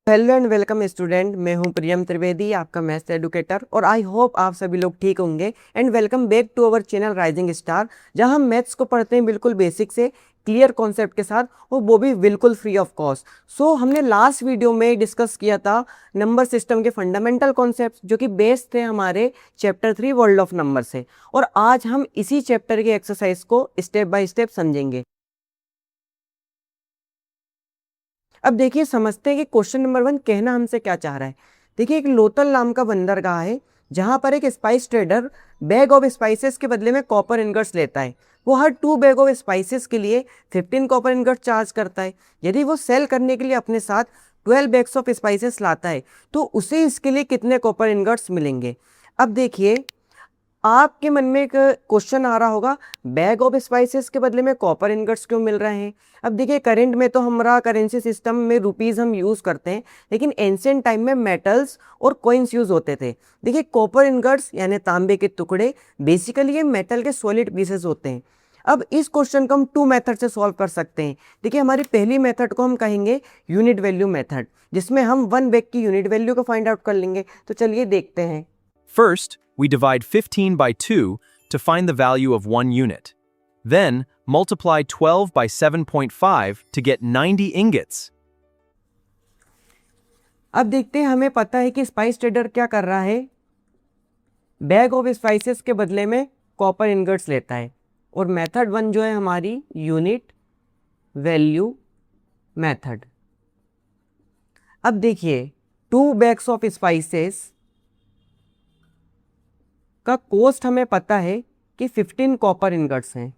Hello and welcome student, मैं हूं प्रियम त्रिवेदी, आपका मैथ्स एडुकेटर। और आई होप आप सभी लोग ठीक होंगे। And welcome back to our channel rising star, जहां हम मैथ्स को पढ़ते हैं बिल्कुल बेसिक से क्लियर कॉन्सेप्ट के साथ, और वो भी बिल्कुल फ्री ऑफ कॉस्ट। सो हमने लास्ट वीडियो में डिस्कस किया था नंबर सिस्टम के फंडामेंटल कॉन्सेप्ट, जो कि बेस्ड थे हमारे चैप्टर 3 वर्ल्ड ऑफ नंबर से। और आज हम इसी चैप्टर के एक्सरसाइज को स्टेप बाय स्टेप समझेंगे। अब देखिए, समझते हैं कि क्वेश्चन नंबर 1 कहना हमसे क्या चाह रहा है। देखिए, एक लोथल नाम का बंदरगाह है जहां पर एक spice trader bag of spices के बदले में कॉपर इनगट्स लेता है। वो हर 2 बैग ऑफ स्पाइसेस के लिए 15 कॉपर इनगट्स चार्ज करता है। यदि वो सेल करने के लिए अपने साथ 12 बैग्स ऑफ स्पाइसेस लाता है तो उसे इसके लिए कितने कॉपर इनगट्स मिलेंगे। अब देखिए, आपके मन में एक क्वेश्चन आ रहा होगा, बैग ऑफ स्पाइसेस के बदले में कॉपर इनगट्स क्यों मिल रहे हैं। अब देखिए, करेंट में तो हमारा करेंसी सिस्टम में रुपीस हम यूज़ करते हैं, लेकिन एंशिएंट टाइम में मेटल्स और कॉइन्स यूज़ होते थे। देखिए, कॉपर इनगट्स यानी तांबे के टुकड़े बेसिकली ये मेटल के सॉलिड पीसेस होते हैं। अब इस क्वेश्चन को हम 2 मेथड से सॉल्व कर सकते हैं। देखिए, हमारी पहली मेथड को हम कहेंगे यूनिट वैल्यू मेथड, जिसमें हम 1 बैग की यूनिट वैल्यू को फाइंड आउट कर लेंगे। तो चलिए देखते हैं। First, we divide 15 by 2 to find the value of 1 unit. Then, multiply 12 by 7.5 to get 90 ingots. अब देखते हैं, हमें पता है कि स्पाइस ट्रेडर क्या कर रहा है, बैग ऑफ स्पाइसेस के बदले में कॉपर इनगट्स लेता है। और मेथड 1 जो है हमारी यूनिट वैल्यू मेथड। अब देखिए, 2 बैग्स ऑफ स्पाइसेस का कॉस्ट हमें पता है कि 15 कॉपर इनगट्स हैं,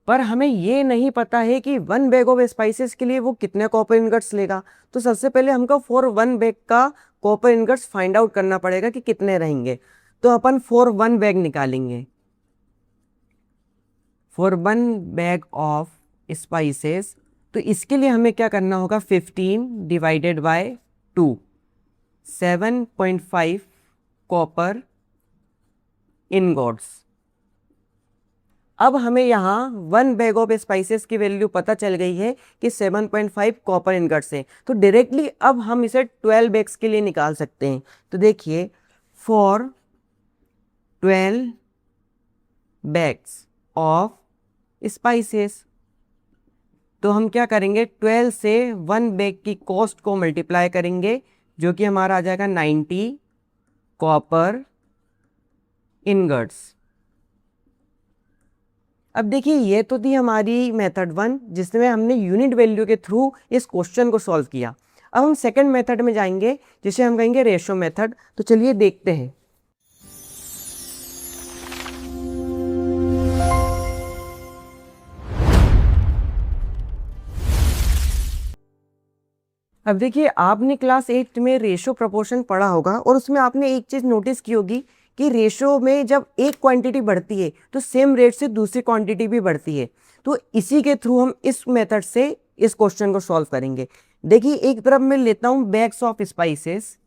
पर हमें ये नहीं पता है कि 1 बैग ऑफ स्पाइसेस के लिए वो कितने कॉपर इनगट्स लेगा। तो सबसे पहले हमको फॉर 1 बैग का कॉपर इनगट्स फाइंड आउट करना पड़ेगा कि कितने रहेंगे। तो अपन फॉर 1 बैग निकालेंगे। फॉर 1 बैग ऑफ स्पाइसेस, तो इसके लिए हमें क्या करना होगा, 15 डिवाइडेड बाय 2, 7.5 कॉपर इनगॉट्स। अब हमें यहाँ 1 बैग ऑफ स्पाइसेस की वैल्यू पता चल गई है कि 7.5 कॉपर इनगट्स हैं। तो डायरेक्टली अब हम इसे 12 बैग्स के लिए निकाल सकते हैं। तो देखिए, फॉर 12 बैग्स ऑफ स्पाइसेस, तो हम क्या करेंगे, 12 से 1 बैग की कॉस्ट को मल्टीप्लाई करेंगे, जो कि हमारा आ जाएगा 90 कॉपर इनगट्स। अब देखिए, ये तो थी हमारी मेथड 1, जिसमें हमने यूनिट वैल्यू के थ्रू इस क्वेश्चन को सॉल्व किया। अब हम सेकंड मेथड में जाएंगे, जिसे हम कहेंगे रेशो मेथड। तो चलिए देखते हैं। अब देखिए, आपने क्लास 8 में रेशो प्रोपोर्शन पढ़ा होगा, और उसमें आपने एक चीज़ नोटिस की होगी कि रेशो में जब एक क्वांटिटी बढ़ती है तो सेम रेट से दूसरी क्वांटिटी भी बढ़ती है। तो इसी के थ्रू हम इस मेथड से इस क्वेश्चन को सॉल्व करेंगे। देखिए, एक तरफ मैं लेता हूं बैग्स ऑफ स्पाइसेस,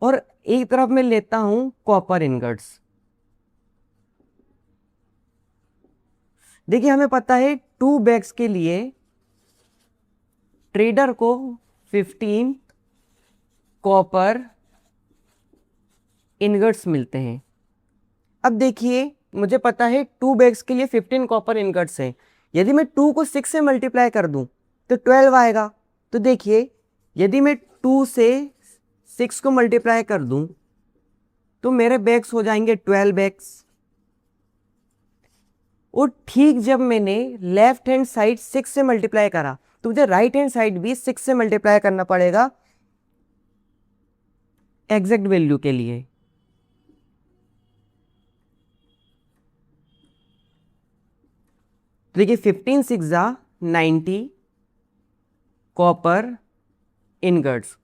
और एक तरफ मैं लेता हूं कॉपर इनगट्स। देखिए, हमें पता है 2 बैग्स के लिए ट्रेडर को 15 कॉपर इनगट्स मिलते हैं। अब देखिए, मुझे पता है 2 बैग्स के लिए 15 कॉपर इनगट्स हैं। यदि मैं 2 को 6 से मल्टीप्लाई कर दूं तो 12 आएगा। तो देखिए, यदि मैं 2 से 6 को मल्टीप्लाई कर दूं तो मेरे बैग्स हो जाएंगे 12 बैग्स। और ठीक जब मैंने लेफ्ट हैंड साइड 6 से मल्टीप्लाई करा, तो मुझे राइट हैंड साइड भी 6 से मल्टीप्लाई करना पड़ेगा एग्जैक्ट वैल्यू के लिए। देखिए, 15 6 90 कॉपर इनगट्स।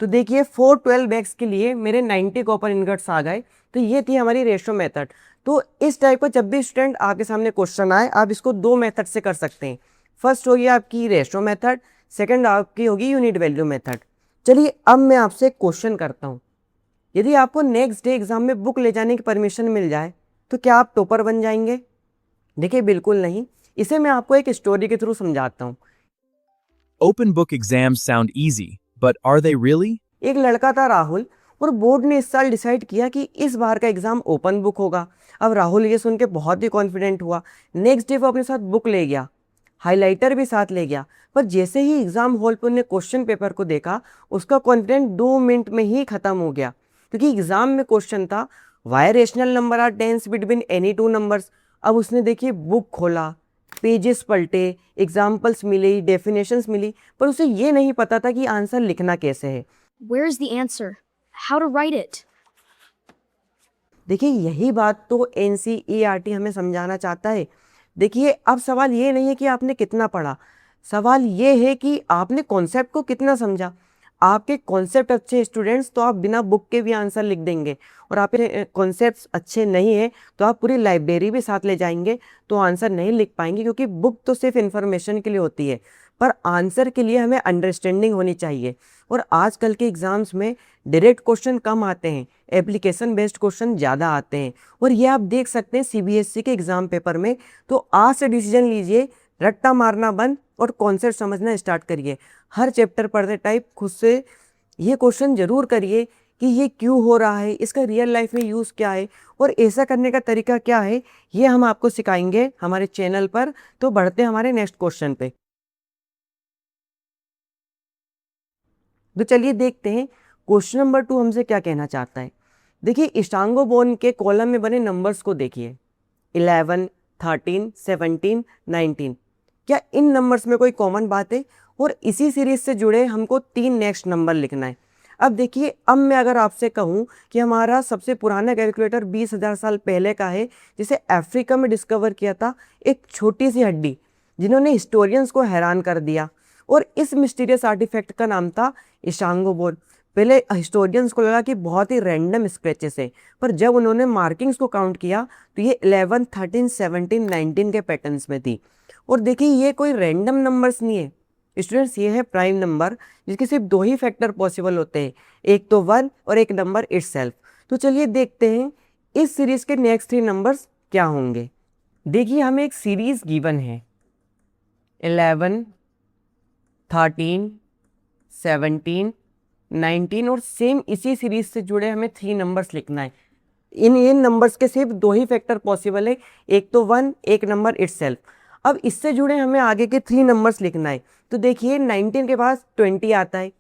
तो देखिए, 412 बैग्स के लिए मेरे 90 कॉपर इनगट्स आ गए। तो ये थी हमारी रेशो मेथड। तो इस टाइप का जब भी स्टूडेंट आपके सामने क्वेश्चन आए, आप इसको 2 मेथड से कर सकते हैं। फर्स्ट होगी आपकी रेशो मेथड, सेकंड आपकी होगी यूनिट वैल्यू मेथड। चलिए, अब मैं आपसे क्वेश्चन करता हूँ, यदि आपको नेक्स्ट डे एग्जाम में बुक ले जाने की परमिशन मिल जाए तो क्या आप टॉपर बन जाएंगे? देखिए बिल्कुल नहीं, इसे मैं आपको एक स्टोरी के थ्रू समझाता हूँ। Open book exams sound easy, but are they really? एक लड़का था राहुल, और बोर्ड ने इस साल डिसाइड किया कि इस बार का एग्जाम ओपन बुक होगा। अब राहुल ये सुन के बहुत ही कॉन्फिडेंट हुआ। नेक्स्ट डे वो अपने साथ बुक ले गया, हाइलाइटर भी साथ ले गया। पर जैसे ही एग्जाम हॉल पर उन्हें क्वेश्चन पेपर को देखा, उसका कॉन्फिडेंस 2 मिनट में ही खत्म हो गया, क्योंकि एग्जाम में क्वेश्चन था why rational number are dense between any two numbers. अब उसने देखिए बुक खोला, पेजेस पलटे, एग्जाम्पल्स मिली, डेफिनेशंस मिली, पर उसे ये नहीं पता था कि आंसर लिखना कैसे है। Where's the answer? How to write it? देखिए यही बात तो NCERT हमें समझाना चाहता है। देखिए अब सवाल ये नहीं है कि आपने कितना पढ़ा, सवाल ये है कि आपने कॉन्सेप्ट को कितना समझा। आपके कॉन्सेप्ट अच्छे स्टूडेंट्स तो आप बिना बुक के भी आंसर लिख देंगे, और आपके कॉन्सेप्ट्स अच्छे नहीं है तो आप पूरी लाइब्रेरी भी साथ ले जाएंगे तो आंसर नहीं लिख पाएंगे, क्योंकि बुक तो सिर्फ इन्फॉर्मेशन के लिए होती है, पर आंसर के लिए हमें अंडरस्टैंडिंग होनी चाहिए। और आजकल के एग्जाम्स में डायरेक्ट क्वेश्चन कम आते हैं, एप्लीकेशन बेस्ड क्वेश्चन ज़्यादा आते हैं। और ये आप देख सकते हैं CBSE के एग्जाम पेपर में। तो आज से डिसीजन लीजिए, रट्टा मारना बंद और कॉन्सेप्ट समझना स्टार्ट करिए। हर चैप्टर पढ़ते टाइप खुद से ये क्वेश्चन जरूर करिए कि ये क्यों हो रहा है, इसका रियल लाइफ में यूज़ क्या है, और ऐसा करने का तरीका क्या है, ये हम आपको सिखाएंगे हमारे चैनल पर। तो बढ़ते हैं हमारे नेक्स्ट क्वेश्चन पे। तो चलिए देखते हैं क्वेश्चन नंबर 2 हमसे क्या कहना चाहता है। देखिए इष्टांगो बोन के कॉलम में बने नंबर्स को देखिए, 11, 13, 17, 19। क्या इन नंबर्स में कोई कॉमन बात है? और इसी सीरीज से जुड़े हमको 3 नेक्स्ट नंबर लिखना है। अब देखिए, अब मैं अगर आपसे कहूँ कि हमारा सबसे पुराना कैलकुलेटर 20,000 साल पहले का है, जिसे अफ्रीका में डिस्कवर किया था, एक छोटी सी हड्डी जिन्होंने हिस्टोरियंस को हैरान कर दिया, और इस मिस्टीरियस आर्टिफैक्ट का नाम था इशांगो बोन। पहले हिस्टोरियंस को लगा कि बहुत ही रैंडम स्क्रैचेस है, पर जब उन्होंने मार्किंग्स को काउंट किया तो ये 11, 13, 17, 19 के पैटर्न्स में थी। और देखिए ये कोई रैंडम नंबर्स नहीं है स्टूडेंट्स, ये है प्राइम नंबर, जिसके सिर्फ 2 ही फैक्टर पॉसिबल होते हैं, एक तो 1 और एक नंबर इटसेल्फ। तो चलिए देखते हैं इस सीरीज के नेक्स्ट 3 नंबर्स क्या होंगे। देखिए हमें एक सीरीज गिवन है, 11, 13, 17, 19, और सेम इसी सीरीज से जुड़े हमें 3 नंबर्स लिखना है। इन नंबर्स के सिर्फ 2 ही फैक्टर पॉसिबल है, एक तो 1, एक नंबर इटसेल्फ। अब इससे जुड़े हमें आगे के 3 नंबर्स लिखना है। तो देखिए 19 के पास 20 आता है,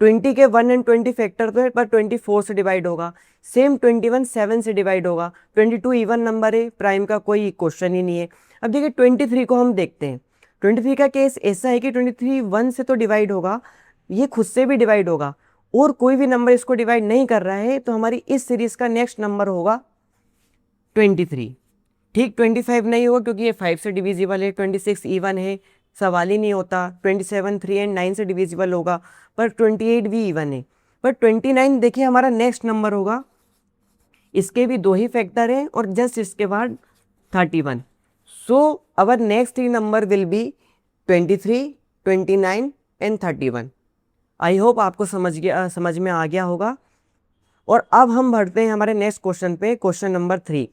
20 के 1 एंड 20 फैक्टर तो है, पर 24 से डिवाइड होगा। सेम 21 7 से डिवाइड होगा। 22 इवन नंबर है, प्राइम का कोई क्वेश्चन ही नहीं है। अब देखिए 23 को हम देखते हैं। 23 का केस ऐसा है कि 23 1 से तो डिवाइड होगा, ये खुद से भी डिवाइड होगा, और कोई भी नंबर इसको डिवाइड नहीं कर रहा है, तो हमारी इस सीरीज का नेक्स्ट नंबर होगा 23। ठीक 25 नहीं होगा क्योंकि ये 5 से डिविजिबल है, 26 इवन है, सवाल ही नहीं होता। 27 3 एंड 9 से डिविजिबल होगा, पर 28 भी इवन है। पर 29 देखिए हमारा नेक्स्ट नंबर होगा, इसके भी 2 ही फैक्टर हैं, और जस्ट इसके बाद 31। So our next 3 number will be 23, 29 and 31। I hope आपको समझ में आ गया होगा। और अब हम बढ़ते हैं हमारे नेक्स्ट क्वेश्चन पे, क्वेश्चन नंबर 3।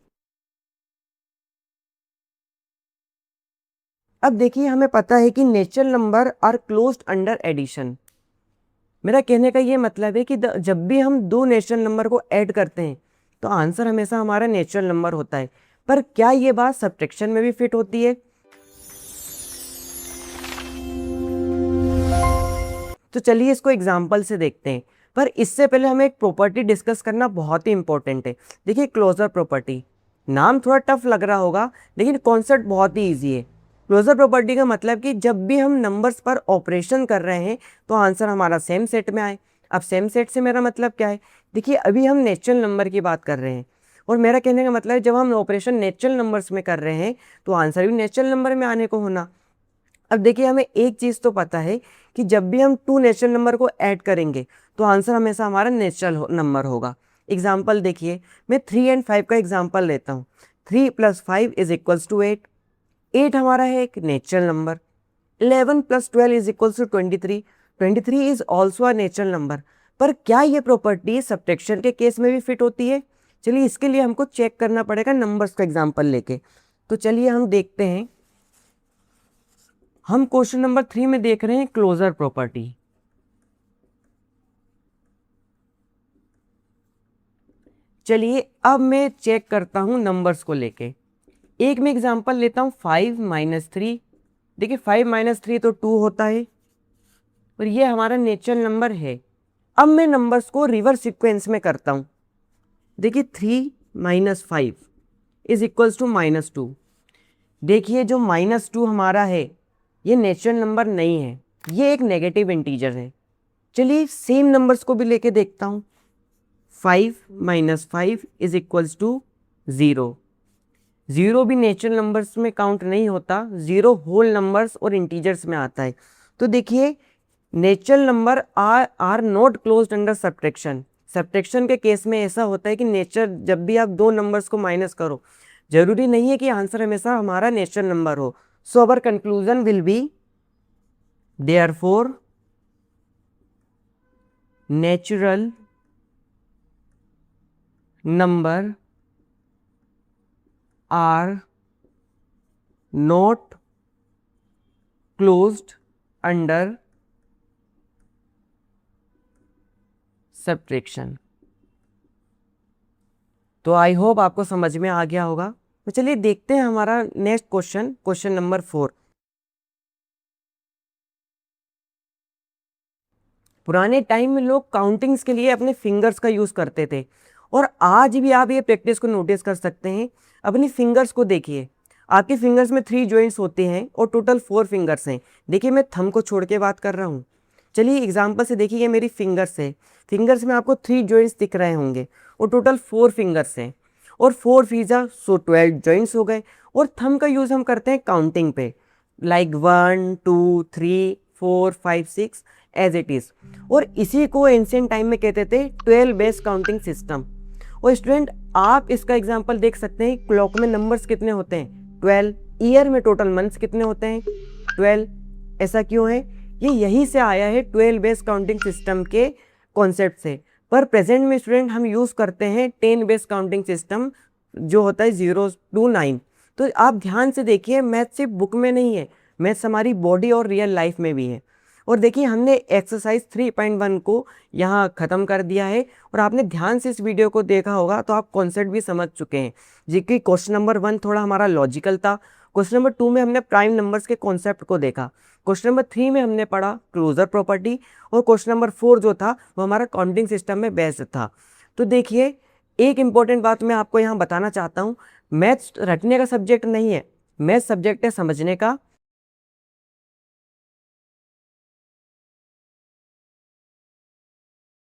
अब देखिए हमें पता है कि natural number are closed under addition. मेरा कहने का ये मतलब है कि जब भी हम 2 नेचुरल नंबर को ऐड करते हैं तो आंसर हमेशा हमारा नेचुरल नंबर होता है। पर क्या ये बात सब्ट्रैक्शन में भी फिट होती है? तो चलिए इसको एग्जाम्पल से देखते हैं, पर इससे पहले हमें एक प्रॉपर्टी डिस्कस करना बहुत ही इंपॉर्टेंट है। देखिए क्लोजर प्रॉपर्टी, नाम थोड़ा टफ लग रहा होगा लेकिन कॉन्सेप्ट बहुत ही ईजी है। क्लोजर प्रॉपर्टी का मतलब कि जब भी हम नंबर्स पर ऑपरेशन कर रहे हैं तो आंसर हमारा सेम सेट में आए। अब सेम सेट से मेरा मतलब क्या है? देखिए अभी हम नेचुरल नंबर की बात कर रहे हैं, और मेरा कहने का मतलब है जब हम ऑपरेशन नेचुरल नंबर्स में कर रहे हैं तो आंसर भी नेचुरल नंबर में आने को होना। अब देखिए हमें एक चीज़ तो पता है कि जब भी हम 2 नेचुरल नंबर को ऐड करेंगे तो आंसर हमेशा हमारा नेचुरल नंबर होगा। एग्जाम्पल देखिए, मैं 3 एंड 5 का एग्जाम्पल लेता हूँ। 3 + 5 = 8। 8 हमारा है एक natural number. 11 + 12 = 23। 23 is also a natural number. पर क्या ये प्रॉपर्टी सब्ट्रैक्शन के केस में भी फिट होती है? चलिए इसके लिए हमको चेक करना पड़ेगा नंबर्स का एग्जाम्पल लेके। तो चलिए हम देखते हैं। हम क्वेश्चन नंबर 3 में देख रहे हैं क्लोजर प्रॉपर्टी। चलिए अब मैं चेक करता हूं नंबर्स को लेके। एक मैं एग्जांपल लेता हूं 5 माइनस 3। देखिए 5 माइनस 3 तो 2 होता है और ये हमारा नेचुरल नंबर है। अब मैं नंबर्स को रिवर्स सीक्वेंस में करता हूं। देखिए 3 माइनस 5 इज इक्वल्स टू -2। देखिए जो -2 हमारा है ये नेचुरल नंबर नहीं है, ये एक नेगेटिव इंटीजर है। चलिए सेम नंबर्स को भी लेके देखता हूँ। 5 माइनस 5 इज इक्वल्स टू 0। 0 भी नेचुरल नंबर्स में काउंट नहीं होता, 0 होल नंबर्स और इंटीजर्स में आता है। तो देखिए natural number are not closed under subtraction. Subtraction के केस में ऐसा होता है कि जब भी आप दो नंबर्स को माइनस करो, जरूरी नहीं है कि आंसर हमेशा हमारा नेचुरल नंबर हो। So our conclusion will be therefore natural number are not closed under subtraction. तो आई होप आपको समझ में आ गया होगा। तो चलिए देखते हैं हमारा नेक्स्ट क्वेश्चन, क्वेश्चन नंबर 4। पुराने टाइम में लोग काउंटिंग्स के लिए अपने फिंगर्स का यूज करते थे और आज भी आप ये प्रैक्टिस को नोटिस कर सकते हैं। अपनी फिंगर्स को देखिए, आपके फिंगर्स में 3 जॉइंट्स होते हैं और टोटल 4 फिंगर्स हैं। देखिए मैं थंब को छोड़ के बात कर रहा हूँ। चलिए एग्जाम्पल से देखिए, ये मेरी फिंगर्स है। फिंगर्स में आपको 3 जॉइंट्स दिख रहे होंगे और टोटल 4 फिंगर्स हैं और 4 फीजा 12 जॉइंट्स हो गए। और थंब का यूज़ हम करते हैं काउंटिंग पे, लाइक 1 2 3 4 5 6 एज इट इज़। और इसी को एंशिएंट टाइम में कहते थे 12 बेस काउंटिंग सिस्टम। और स्टूडेंट आप इसका एग्जाम्पल देख सकते हैं, क्लॉक में नंबर्स कितने होते हैं 12, ईयर में टोटल मंथ्स कितने होते हैं 12। ऐसा क्यों है? ये यहीं से आया है 12 बेस काउंटिंग सिस्टम के कॉन्सेप्ट से। पर प्रेजेंट में स्टूडेंट हम यूज़ करते हैं 10 बेस काउंटिंग सिस्टम जो होता है 0 to 9। तो आप ध्यान से देखिए, मैथ सिर्फ बुक में नहीं है, मैथ्स हमारी बॉडी और रियल लाइफ में भी है। और देखिए हमने एक्सरसाइज 3.1 को यहाँ ख़त्म कर दिया है और आपने ध्यान से इस वीडियो को देखा होगा तो आप कॉन्सेप्ट भी समझ चुके हैं। जी कि क्वेश्चन नंबर 1 थोड़ा हमारा लॉजिकल था, क्वेश्चन नंबर 2 में हमने प्राइम नंबर्स के कॉन्सेप्ट को देखा, क्वेश्चन नंबर 3 में हमने पढ़ा क्लोजर प्रॉपर्टी, और क्वेश्चन नंबर 4 जो था वो हमारा काउंटिंग सिस्टम में बेस्ड था। तो देखिए एक इंपॉर्टेंट बात मैं आपको यहाँ बताना चाहता हूँ, मैथ्स रटने का सब्जेक्ट नहीं है, मैथ्स सब्जेक्ट है समझने का।